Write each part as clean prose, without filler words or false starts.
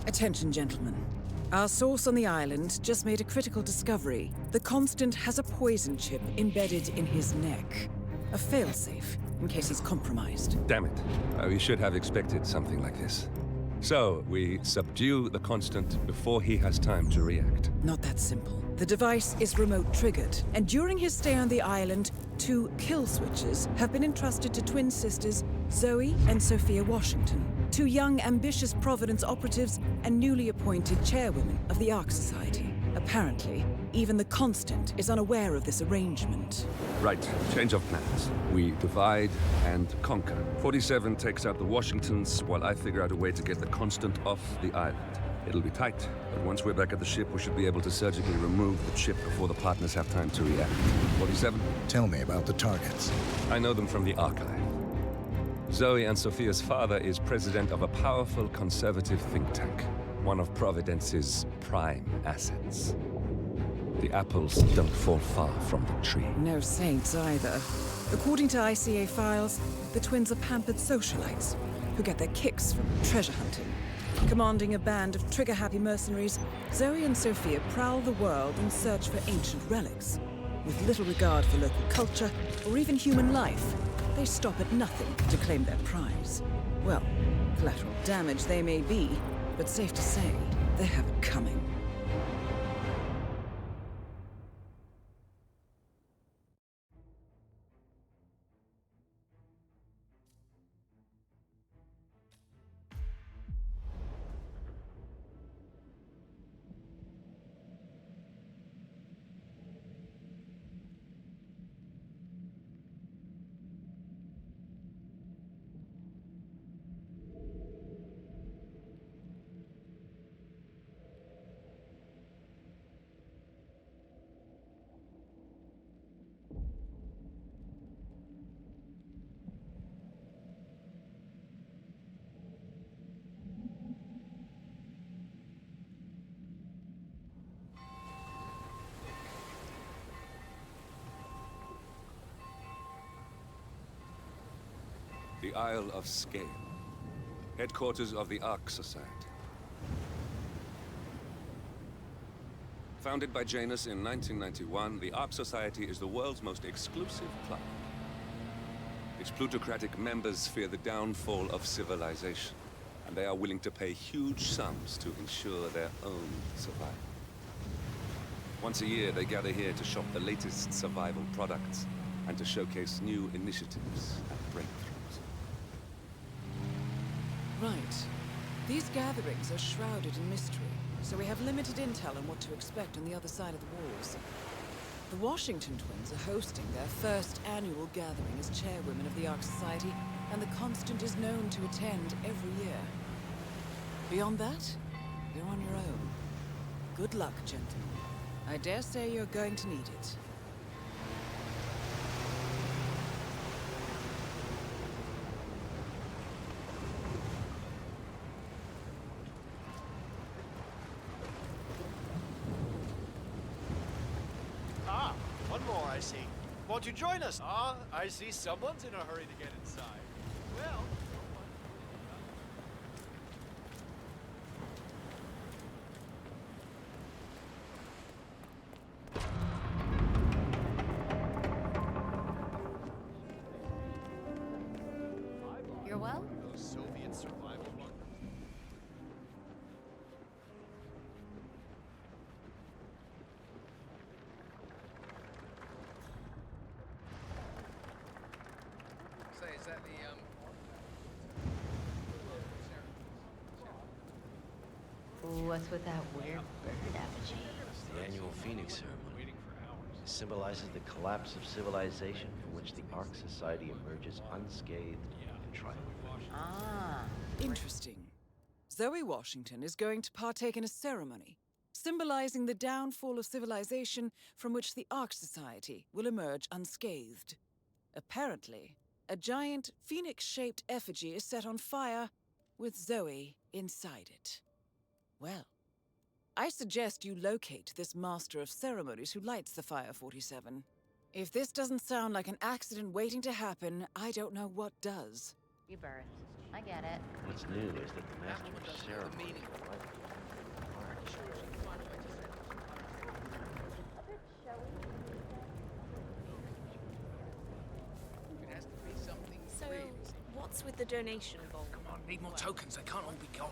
Attention, gentlemen. Our source on the island just made a critical discovery. The Constant has a poison chip embedded in his neck. A failsafe, in case he's compromised. Damn it. We should have expected something like this. So, we subdue the Constant before he has time to react. Not that simple. The device is remote triggered, and during his stay on the island, 2 kill switches have been entrusted to twin sisters Zoe and Sophia Washington, 2 young, ambitious Providence operatives and newly appointed chairwomen of the Ark Society. Apparently, even the Constant is unaware of this arrangement. Right, change of plans. We divide and conquer. 47 takes out the Washingtons, while I figure out a way to get the Constant off the island. It'll be tight, but once we're back at the ship, we should be able to surgically remove the chip before the partners have time to react. 47? Tell me about the targets. I know them from the archive. Zoe and Sophia's father is president of a powerful conservative think tank, one of Providence's prime assets. The apples don't fall far from the tree. No saints either. According to ICA files, the twins are pampered socialites who get their kicks from treasure hunting. Commanding a band of trigger-happy mercenaries, Zoe and Sophia prowl the world in search for ancient relics. With little regard for local culture or even human life, they stop at nothing to claim their prize. Well, collateral damage they may be, but safe to say, they have it coming. The Isle of Scale, headquarters of the Ark Society. Founded by Janus in 1991, the Ark Society is the world's most exclusive club. Its plutocratic members fear the downfall of civilization, and they are willing to pay huge sums to ensure their own survival. Once a year, they gather here to shop the latest survival products and to showcase new initiatives and breakthroughs. Right. These gatherings are shrouded in mystery, so we have limited intel on what to expect on the other side of the walls. The Washington twins are hosting their first annual gathering as chairwomen of the Ark Society, and the Constant is known to attend every year. Beyond that, you're on your own. Good luck, gentlemen. I dare say you're going to need it. I see. Won't you join us? Ah, I see someone's in a hurry to get inside. Well... You're well? Those Soviet survival bunkers. Is that What's with that weird bird effigy? The annual Phoenix ceremony. It symbolizes the collapse of civilization from which the Ark Society emerges unscathed and triumphant. Ah. Interesting. Zoe Washington is going to partake in a ceremony, symbolizing the downfall of civilization from which the Ark Society will emerge unscathed. Apparently, a giant phoenix-shaped effigy is set on fire, with Zoe inside it. Well, I suggest you locate this master of ceremonies who lights the fire, 47. If this doesn't sound like an accident waiting to happen, I don't know what does. Rebirth. I get it. What's new is that the master of ceremony the donation bowl. Come on, need more tokens. They can't all be gone.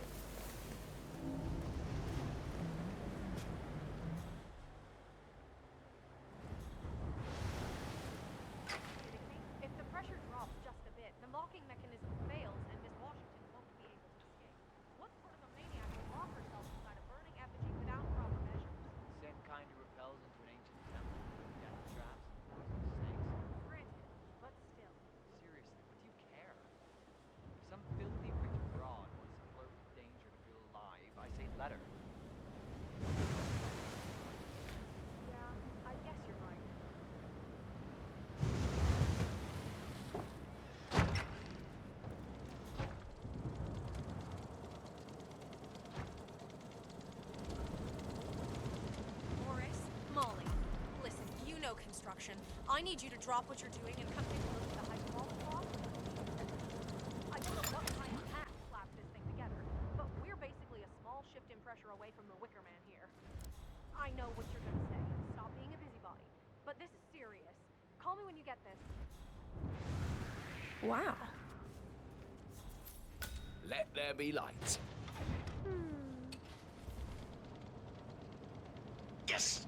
If the pressure drops just a bit, the locking mechanism fails and Miss Washington won't be able to escape. What sort of a maniac will lock herself inside a burning effigy without proper measures? Same kind who repels into an ancient temple with death traps and poisonous snakes. Granted, but still. Seriously, what do you care? If some filthy rich broad wants to flirt with danger to feel alive, I say let her. Yeah, I guess you're right. Morris, Molly, listen, you know construction. I need you to drop what you're doing and come take a look at the hydraulic block. I don't know what kind of hack slapped this thing together, but we're basically a small shift in pressure away from the Wicker Man here. I know what you're gonna say. Stop being a busybody. But this is serious. Call me when you get this. Wow. Let there be light. Yes!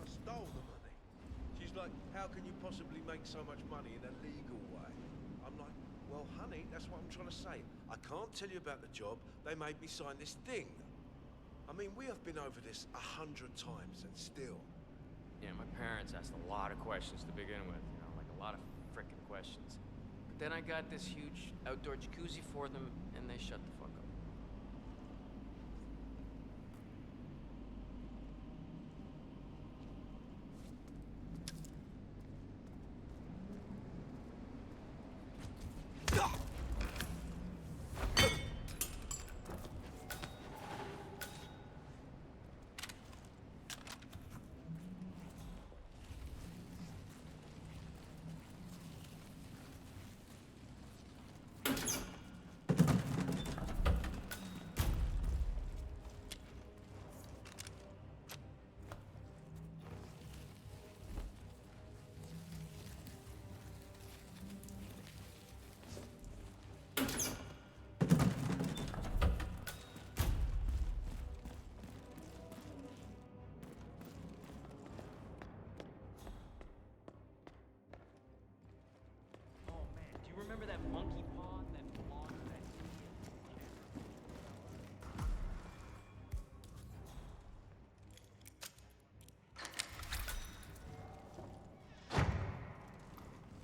I stole the money. She's like, how can you possibly make so much money in a legal way? I'm like, well, honey, that's what I'm trying to say. I can't tell you about the job. They made me sign this thing. I mean, we have been over this 100 times and still. Yeah, my parents asked a lot of questions to begin with, you know, like a lot of frickin' questions. But then I got this huge outdoor jacuzzi for them, and they shut the fuck up. Oh man, do you remember that monkey pond that belonged to that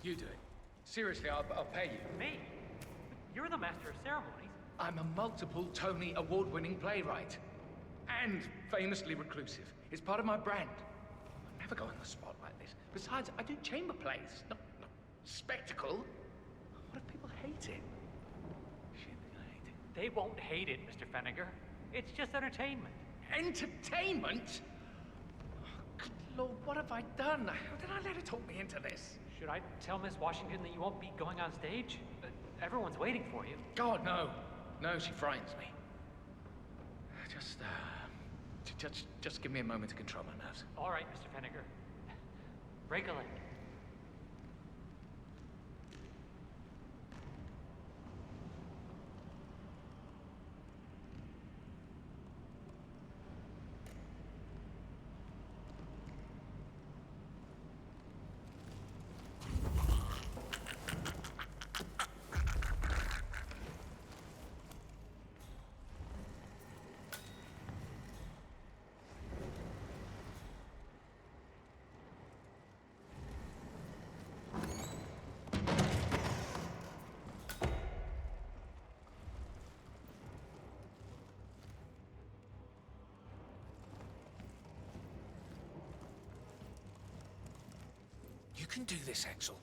You do it. Seriously, I'll pay you. Me? You're the master of ceremonies. I'm a multiple Tony award-winning playwright. And famously reclusive. It's part of my brand. I never go on the spot like this. Besides, I do chamber plays, not spectacle. What if people hate it? Shit, they're gonna hate it. They won't hate it, Mr. Fenniger. It's just entertainment. Entertainment? Oh, good Lord, what have I done? How did I let her talk me into this? Should I tell Miss Washington that you won't be going on stage? Everyone's waiting for you. God, no. No, she frightens me. Just give me a moment to control my nerves. All right, Mr. Fenniger. Break a leg. You can do this, Axel.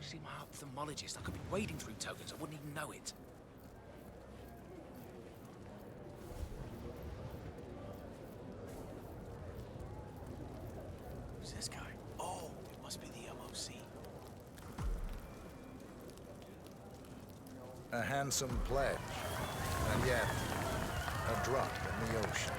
see my ophthalmologist. I could be wading through tokens. I wouldn't even know it. Who's this guy? Oh, it must be the MOC. A handsome pledge, and yet a drop in the ocean.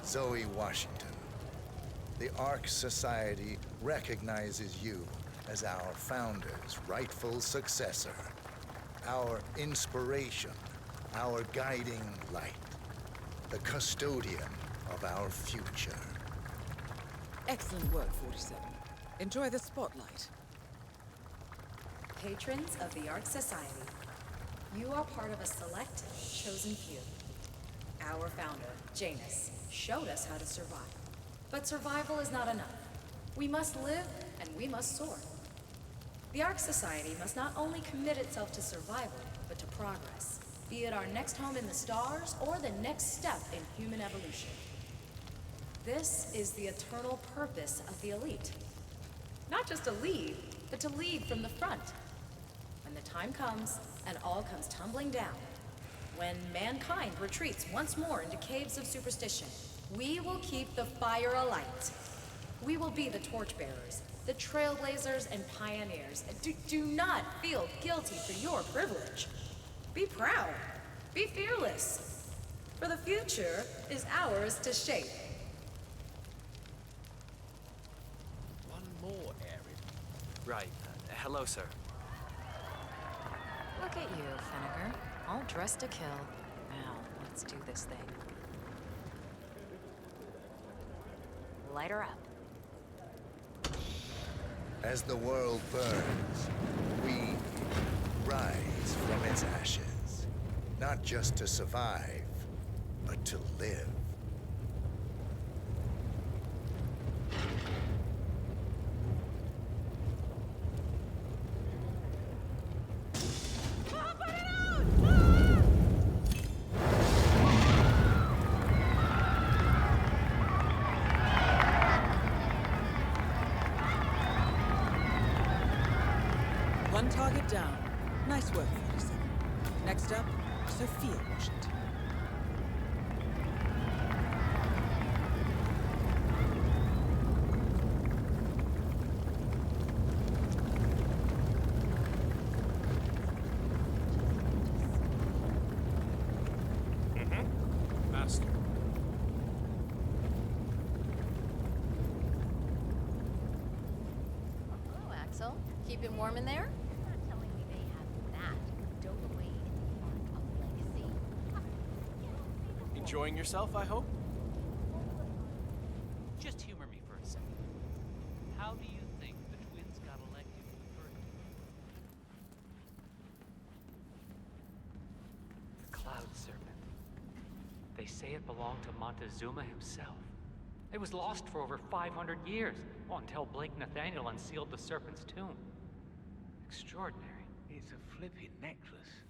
Zoe Washington, the Ark Society recognizes you as our founder's rightful successor, our inspiration, our guiding light, the custodian of our future. Excellent work, 47. Enjoy the spotlight. Patrons of the Ark Society, you are part of a select, chosen few. Our founder, Janus, showed us how to survive. But survival is not enough. We must live and we must soar. The Ark Society must not only commit itself to survival, but to progress, be it our next home in the stars or the next step in human evolution. This is the eternal purpose of the elite. Not just to lead, but to lead from the front. When the time comes and all comes tumbling down, when mankind retreats once more into caves of superstition, we will keep the fire alight. We will be the torchbearers, the trailblazers and pioneers. Do not feel guilty for your privilege. Be proud. Be fearless. For the future is ours to shape. One more area. Right. Hello, sir. Look at you, Finnegar. All dressed to kill. Now, let's do this thing. Light her up. As the world burns, we rise from its ashes. Not just to survive, but to live. One target down. Nice work, 47. Next up, Sophia Washington. Master. Hello, Axel. Keep it warm in there? Enjoying yourself, I hope? Just humor me for a second. How do you think the twins got elected to the first? The Cloud Serpent. They say it belonged to Montezuma himself. It was lost for over 500 years, until Blake Nathaniel unsealed the Serpent's tomb. Extraordinary. It's a flippin' necklace.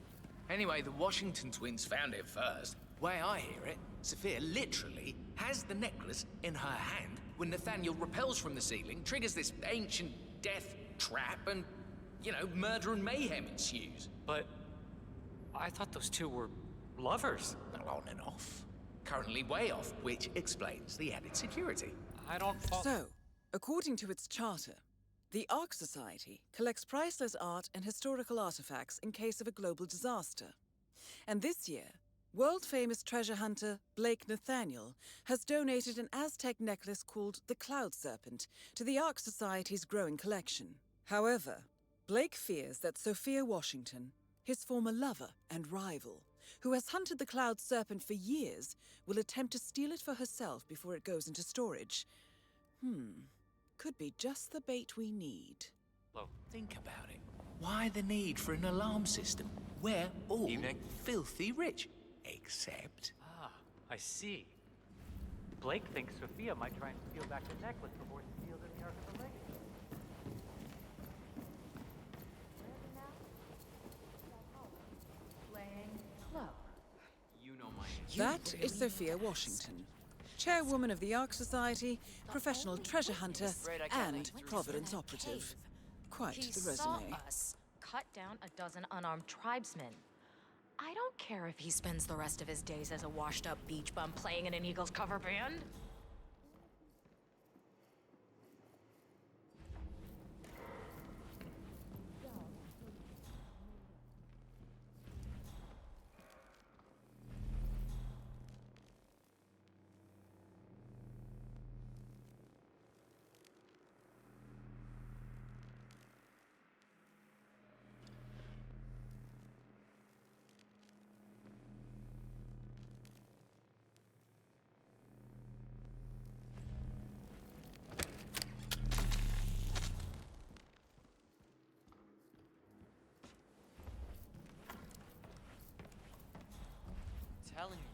Anyway, the Washington twins found it first. Way I hear it, Sophia literally has the necklace in her hand when Nathaniel repels from the ceiling, triggers this ancient death trap, and, murder and mayhem ensues. But I thought those two were lovers. On and off. Currently way off, which explains the added security. I don't follow. So, according to its charter, the Ark Society collects priceless art and historical artifacts in case of a global disaster. And this year, world-famous treasure hunter Blake Nathaniel has donated an Aztec necklace called the Cloud Serpent to the Ark Society's growing collection. However, Blake fears that Sophia Washington, his former lover and rival, who has hunted the Cloud Serpent for years, will attempt to steal it for herself before it goes into storage. Could be just the bait we need. Think about it. Why the need for an alarm system? We're all filthy rich. Except... Ah, I see. Blake thinks Sophia might try and steal back the necklace before she steals in the Ark of the Legacy. You know my answer. That is Sophia Washington, chairwoman of the Ark Society, professional treasure hunter, and Providence operative. Quite He the saw resume. us cut down a dozen unarmed tribesmen. I don't care if he spends the rest of his days as a washed-up beach bum playing in an Eagles cover band. Telling you,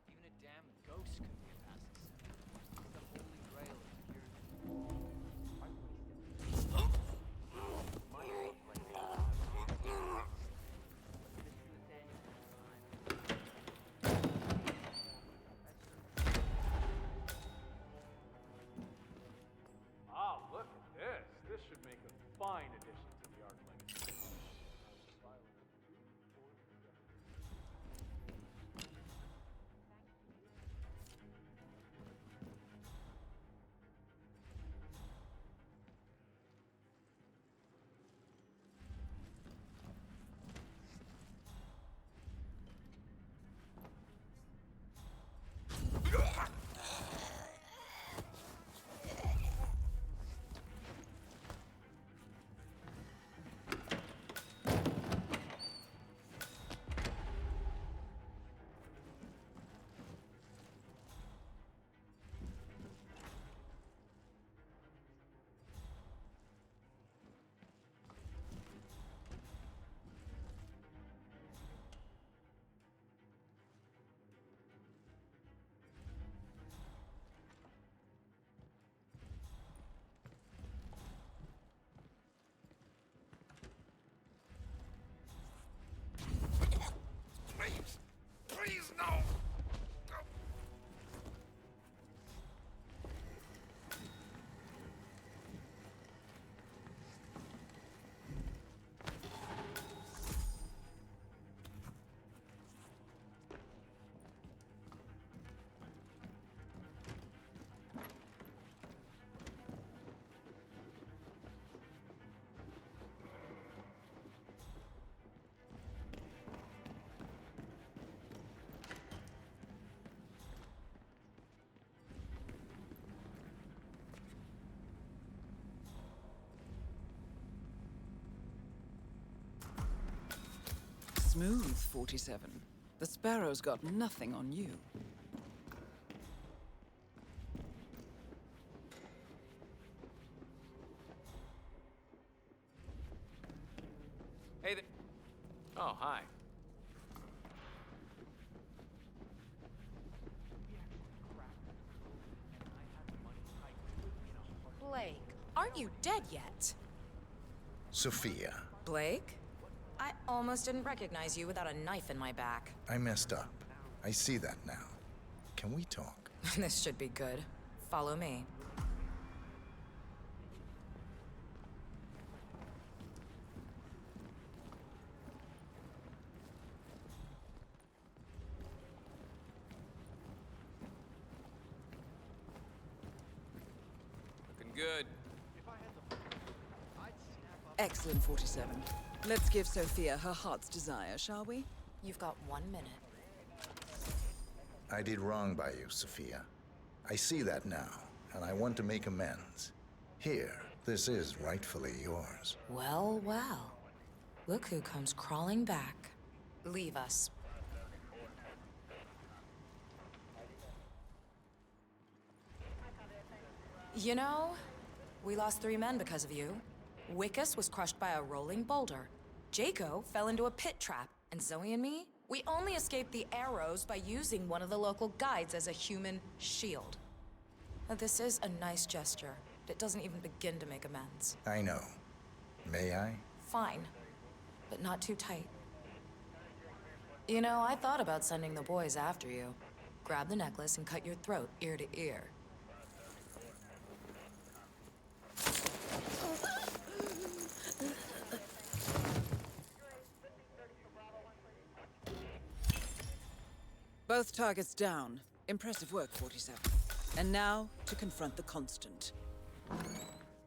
even a damn ghost could be a passing symbol. It's the holy grail of security. Ah, look at this. This should make a fine addition to the Ark Legacy. Please, no! Smooth, 47. The Sparrow's got nothing on you. Hey there. Oh, hi. Blake, aren't you dead yet? Sophia, Blake? I almost didn't recognize you without a knife in my back. I messed up. I see that now. Can we talk? This should be good. Follow me. Looking good. Excellent, 47. Let's give Sophia her heart's desire, shall we? You've got 1 minute. I did wrong by you, Sophia. I see that now, and I want to make amends. Here, this is rightfully yours. Well, well. Look who comes crawling back. Leave us. You know, we lost 3 men because of you. Wickus was crushed by a rolling boulder. Jaco fell into a pit trap, and Zoe and me, we only escaped the arrows by using one of the local guides as a human shield. Now, this is a nice gesture, but it doesn't even begin to make amends. I know. May I? Fine, but not too tight. You know, I thought about sending the boys after you. Grab the necklace and cut your throat ear to ear. Both targets down. Impressive work, 47. And now, to confront the Constant.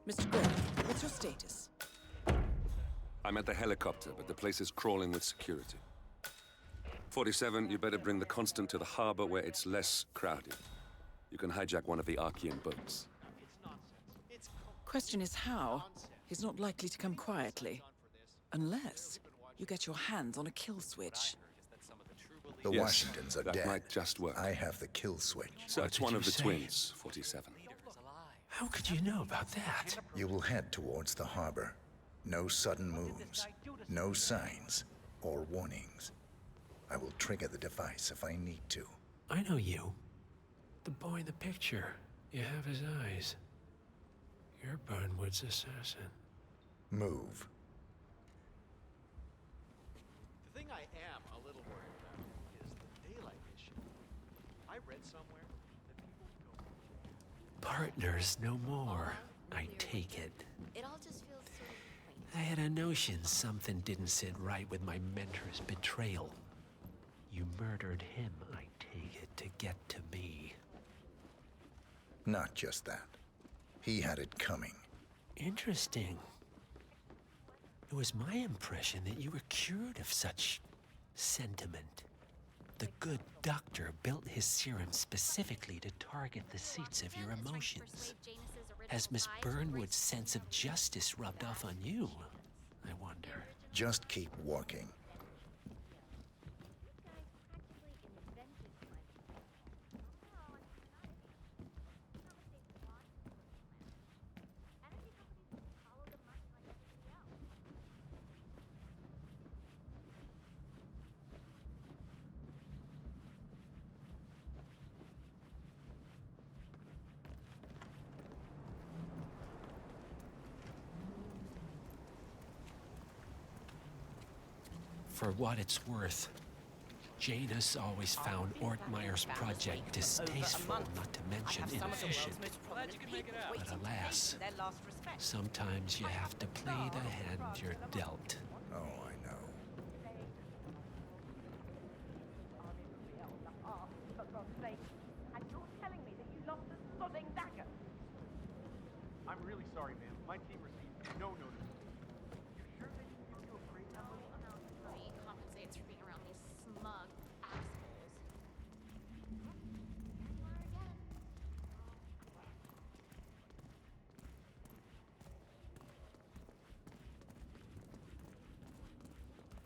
Mr. Gray, what's your status? I'm at the helicopter, but the place is crawling with security. 47, you better bring the Constant to the harbor where it's less crowded. You can hijack one of the Archean boats. Question is how? He's not likely to come quietly. Unless you get your hands on a kill switch. The Yes, Washingtons are that dead. might just work. I have the kill switch. So it's did one you of the say? twins, 47. How could you know about that? You will head towards the harbor. No sudden moves, no signs or warnings. I will trigger the device if I need to. I know you. The boy in the picture. You have his eyes. You're Burnwood's assassin. Move. The thing I am a little worried about is the daylight issue. I read somewhere that people go... Partners no more, I take it. It all just feels sort of I had a notion something didn't sit right with my mentor's betrayal. You murdered him, I take it, to get to me. Not just that. He had it coming. Interesting. It was my impression that you were cured of such sentiment. The good doctor built his serum specifically to target the seats of your emotions. Has Miss Burnwood's sense of justice rubbed off on you, I wonder? Just keep walking. For what it's worth, Janus always found Ortmeyer's project distasteful, not to mention inefficient. But alas, sometimes you have to play the hand you're dealt. Oh, I know. For God's sake. And you're telling me that you lost a sodding dagger? I'm really sorry, ma'am. My team received no notice. You sure they didn't give you a great number? money compensates for being around these smug assholes.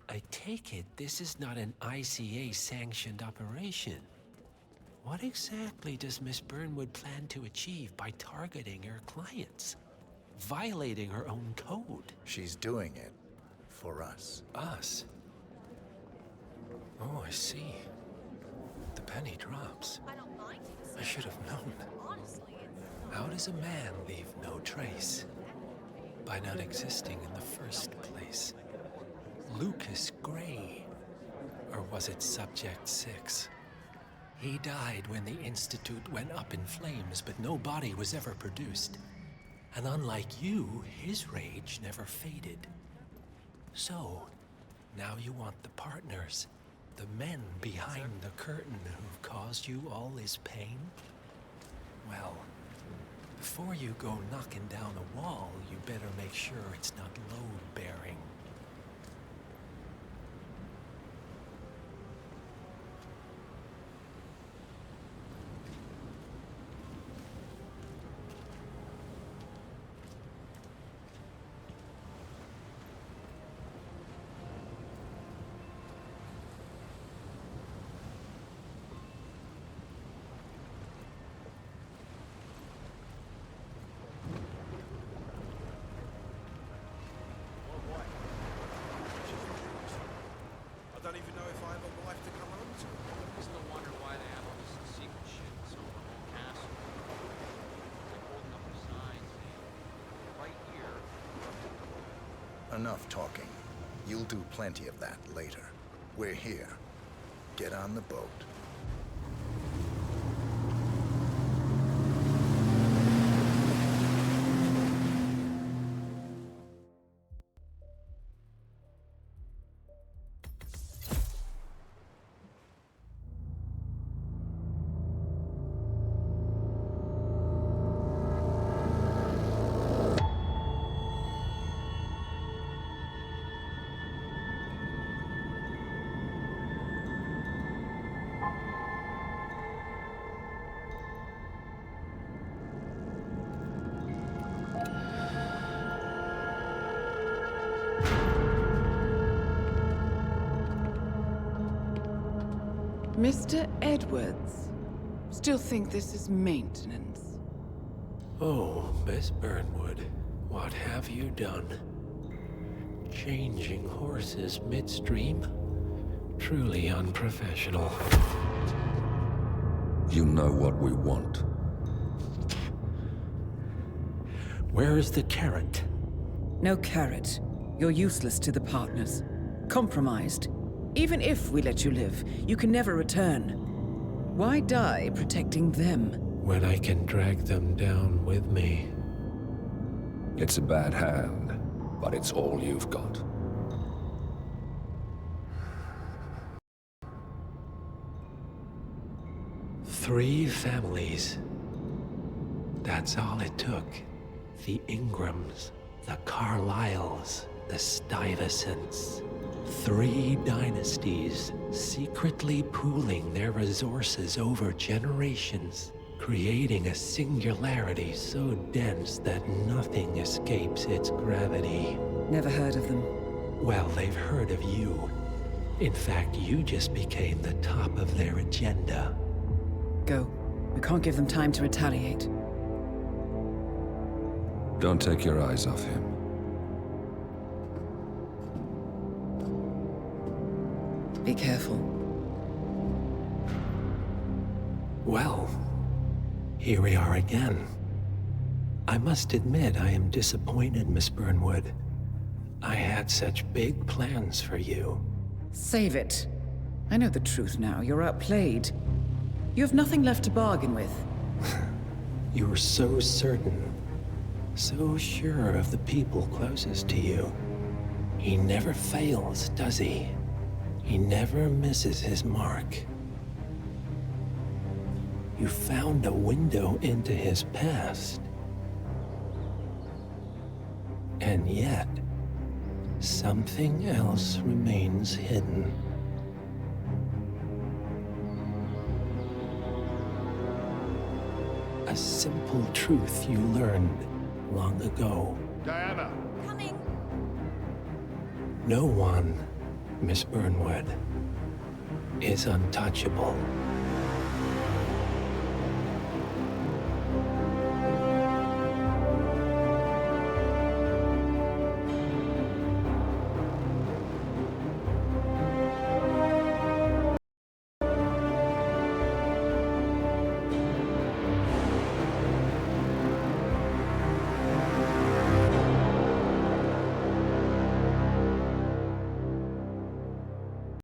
I take it this is not an ICA-sanctioned operation. What exactly does Miss Burnwood plan to achieve by targeting her clients? Violating her own code? She's doing it for us. Us? Oh, I see. The penny drops. I don't mind you I should have known. honestly, it's How does a man leave no trace? By not existing in the first place. Lucas Gray. Or was it Subject 6? He died when the Institute went up in flames, but no body was ever produced. And unlike you, his rage never faded. So, now you want the partners, the men behind the curtain who've caused you all this pain? Well, before you go knocking down a wall, you better make sure it's not load-bearing. I don't even know if I have a wife to come home to. It's no wonder why they have all this secret shit in some of the whole castle. They're holding up the signs saying, right here. Enough talking. You'll do plenty of that later. We're here. Get on the boat. Mr. Edwards, still think this is maintenance? Oh, Miss Burnwood, what have you done? Changing horses midstream? Truly unprofessional. You know what we want. Where is the carrot? No carrot. You're useless to the partners. Compromised. Even if we let you live, you can never return. Why die protecting them? When I can drag them down with me. It's a bad hand, but it's all you've got. Three families. That's all it took. The Ingrams, the Carlyles, the Stuyvesants. 3 dynasties secretly pooling their resources over generations, creating a singularity so dense that nothing escapes its gravity. Never heard of them. Well, they've heard of you. In fact, you just became the top of their agenda. Go. We can't give them time to retaliate. Don't take your eyes off him. Be careful. Well, here we are again. I must admit I am disappointed, Miss Burnwood. I had such big plans for you. Save it. I know the truth now. You're outplayed. You have nothing left to bargain with. You were so certain, so sure of the people closest to you. He never fails, does he? He never misses his mark. You found a window into his past. And yet, something else remains hidden. A simple truth you learned long ago. Diana! Coming! No one, Miss Burnwood, is untouchable.